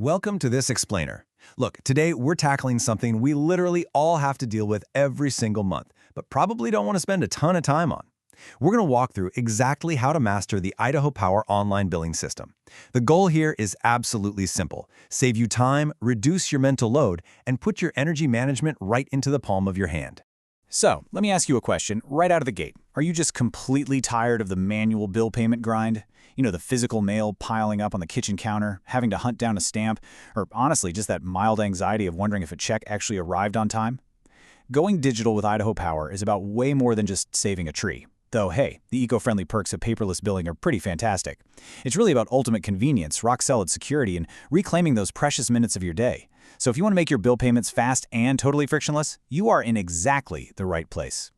Welcome to this explainer. Look, today we're tackling something we literally all have to deal with every single month, but probably don't want to spend a ton of time on. We're going to walk through exactly how to master the Idaho Power online billing system. The goal here is absolutely simple. Save you time, reduce your mental load, and put your energy management right into the palm of your hand. So, let me ask you a question right out of the gate. Are you just completely tired of the manual bill payment grind? You know, the physical mail piling up on the kitchen counter, having to hunt down a stamp, or honestly, just that mild anxiety of wondering if a check actually arrived on time? Going digital with Idaho Power is about way more than just saving a tree. Though, hey, the eco-friendly perks of paperless billing are pretty fantastic. It's really about ultimate convenience, rock-solid security, and reclaiming those precious minutes of your day. So if you want to make your bill payments fast and totally frictionless, you are in exactly the right place.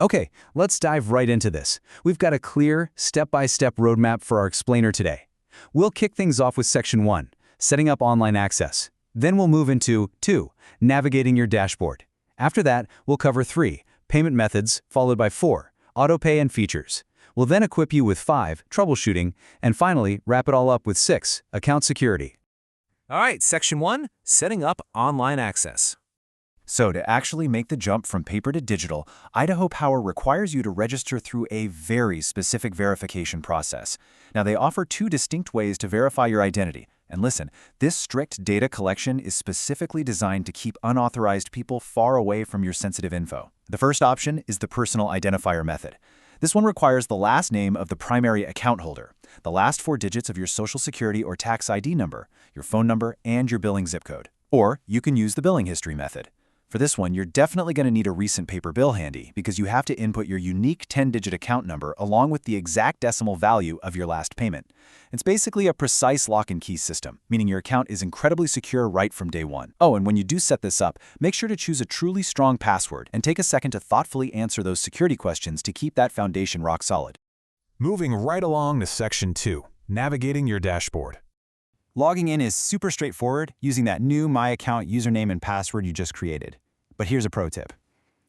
Okay, let's dive right into this. We've got a clear, step-by-step roadmap for our explainer today. We'll kick things off with Section 1, setting up online access. Then we'll move into 2, navigating your dashboard. After that, we'll cover 3, payment methods, followed by 4, autopay and features. We'll then equip you with 5, troubleshooting, and finally, wrap it all up with 6, account security. All right, Section 1, setting up online access. So to actually make the jump from paper to digital, Idaho Power requires you to register through a very specific verification process. Now, they offer 2 distinct ways to verify your identity. And listen, this strict data collection is specifically designed to keep unauthorized people far away from your sensitive info. The first option is the personal identifier method. This one requires the last name of the primary account holder, the last 4 digits of your Social Security or tax ID number, your phone number, and your billing zip code. Or you can use the billing history method. For this one, you're definitely going to need a recent paper bill handy because you have to input your unique 10-digit account number along with the exact decimal value of your last payment. It's basically a precise lock and key system, meaning your account is incredibly secure right from day one. Oh, and when you do set this up, make sure to choose a truly strong password and take a second to thoughtfully answer those security questions to keep that foundation rock solid. Moving right along to Section 2, navigating your dashboard. Logging in is super straightforward using that new My Account username and password you just created. But here's a pro tip.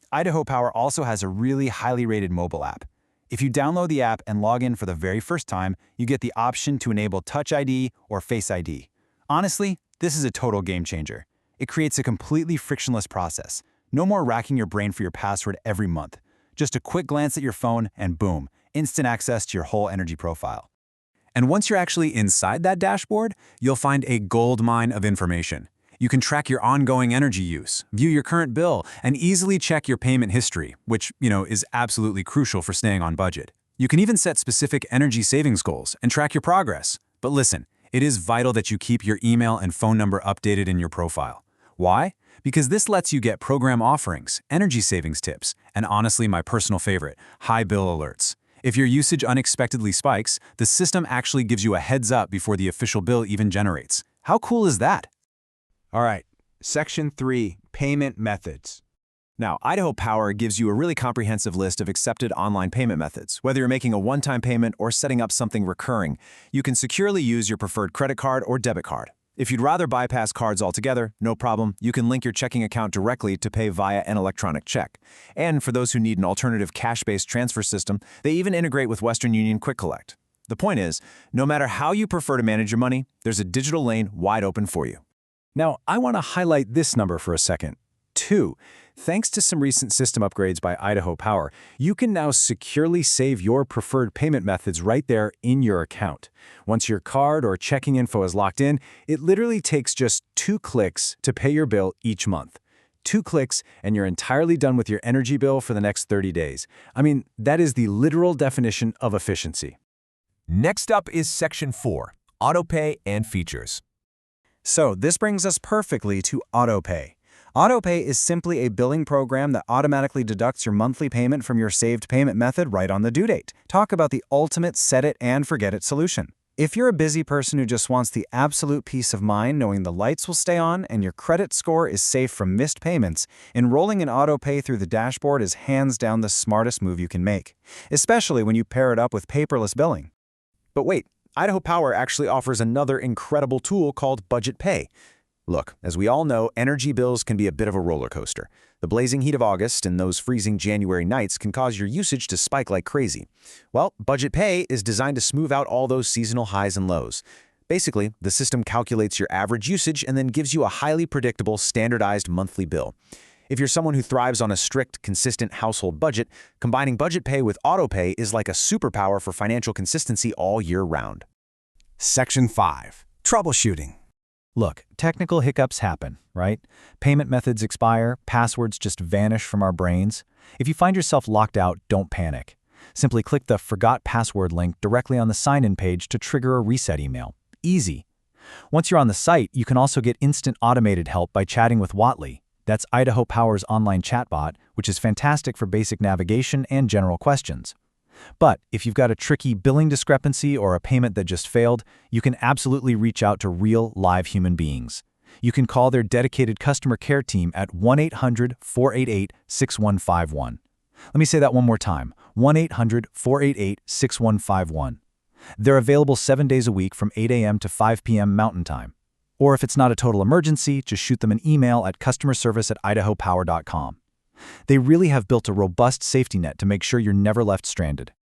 Idaho Power also has a really highly rated mobile app. If you download the app and log in for the very first time, you get the option to enable Touch ID or Face ID. Honestly, this is a total game changer. It creates a completely frictionless process. No more racking your brain for your password every month. Just a quick glance at your phone and boom, instant access to your whole energy profile. And once you're actually inside that dashboard, you'll find a gold mine of information. You can track your ongoing energy use, view your current bill, and easily check your payment history, which, is absolutely crucial for staying on budget. You can even set specific energy savings goals and track your progress. But listen, it is vital that you keep your email and phone number updated in your profile. Why? Because this lets you get program offerings, energy savings tips, and honestly, my personal favorite, high bill alerts. If your usage unexpectedly spikes, the system actually gives you a heads up before the official bill even generates. How cool is that? All right, Section 3, payment methods. Now, Idaho Power gives you a really comprehensive list of accepted online payment methods. Whether you're making a one-time payment or setting up something recurring, you can securely use your preferred credit card or debit card. If you'd rather bypass cards altogether, no problem, you can link your checking account directly to pay via an electronic check. And for those who need an alternative cash-based transfer system, they even integrate with Western Union Quick Collect. The point is, no matter how you prefer to manage your money, there's a digital lane wide open for you. Now, I want to highlight this number for a second. 2. Thanks to some recent system upgrades by Idaho Power, you can now securely save your preferred payment methods right there in your account. Once your card or checking info is locked in, it literally takes just 2 clicks to pay your bill each month. 2 clicks and you're entirely done with your energy bill for the next 30 days. I mean, that is the literal definition of efficiency. Next up is Section 4, autopay and features. So this brings us perfectly to autopay. Autopay is simply a billing program that automatically deducts your monthly payment from your saved payment method right on the due date. Talk about the ultimate set it and forget it solution. If you're a busy person who just wants the absolute peace of mind knowing the lights will stay on and your credit score is safe from missed payments, enrolling in autopay through the dashboard is hands down the smartest move you can make, especially when you pair it up with paperless billing. But wait, Idaho Power actually offers another incredible tool called Budget Pay. Look, as we all know, energy bills can be a bit of a roller coaster. The blazing heat of August and those freezing January nights can cause your usage to spike like crazy. Well, Budget Pay is designed to smooth out all those seasonal highs and lows. Basically, the system calculates your average usage and then gives you a highly predictable, standardized monthly bill. If you're someone who thrives on a strict, consistent household budget, combining budget pay with auto pay is like a superpower for financial consistency all year round. Section 5. Troubleshooting. Look, technical hiccups happen, right? Payment methods expire, passwords just vanish from our brains. If you find yourself locked out, don't panic. Simply click the Forgot Password link directly on the sign-in page to trigger a reset email. Easy. Once you're on the site, you can also get instant automated help by chatting with Watley. That's Idaho Power's online chatbot, which is fantastic for basic navigation and general questions. But if you've got a tricky billing discrepancy or a payment that just failed, you can absolutely reach out to real, live human beings. You can call their dedicated customer care team at 1-800-488-6151. Let me say that one more time, 1-800-488-6151. They're available 7 days a week from 8 a.m. to 5 p.m. Mountain Time. Or if it's not a total emergency, just shoot them an email at customerservice@idahopower.com. They really have built a robust safety net to make sure you're never left stranded.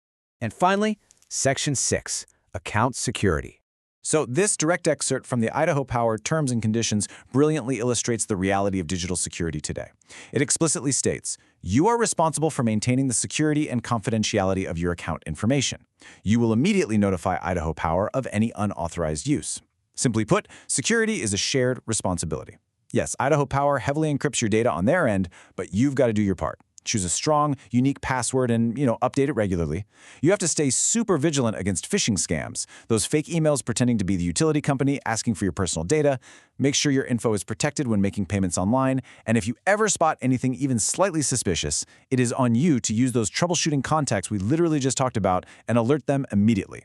And finally, Section 6, Account Security. So this direct excerpt from the Idaho Power Terms and Conditions brilliantly illustrates the reality of digital security today. It explicitly states, you are responsible for maintaining the security and confidentiality of your account information. You will immediately notify Idaho Power of any unauthorized use. Simply put, security is a shared responsibility. Yes, Idaho Power heavily encrypts your data on their end, but you've got to do your part. Choose a strong, unique password and, update it regularly. You have to stay super vigilant against phishing scams, those fake emails pretending to be the utility company asking for your personal data. Make sure your info is protected when making payments online, and if you ever spot anything even slightly suspicious, it is on you to use those troubleshooting contacts we literally just talked about and alert them immediately.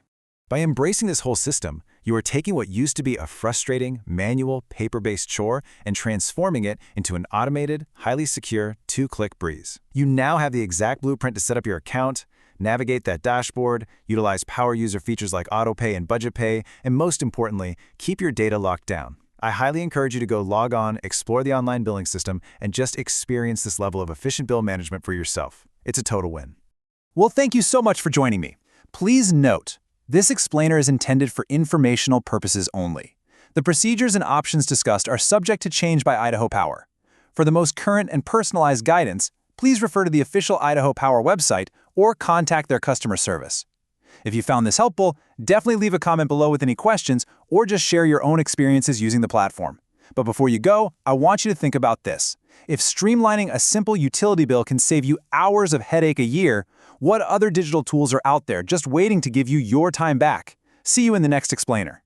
By embracing this whole system, you are taking what used to be a frustrating, manual, paper-based chore and transforming it into an automated, highly secure, two-click breeze. You now have the exact blueprint to set up your account, navigate that dashboard, utilize power user features like AutoPay and Budget Pay, and most importantly, keep your data locked down. I highly encourage you to go log on, explore the online billing system, and just experience this level of efficient bill management for yourself. It's a total win. Well, thank you so much for joining me. Please note, this explainer is intended for informational purposes only. The procedures and options discussed are subject to change by Idaho Power. For the most current and personalized guidance, please refer to the official Idaho Power website or contact their customer service. If you found this helpful, definitely leave a comment below with any questions or just share your own experiences using the platform. But before you go, I want you to think about this. If streamlining a simple utility bill can save you hours of headache a year, what other digital tools are out there just waiting to give you your time back? See you in the next explainer.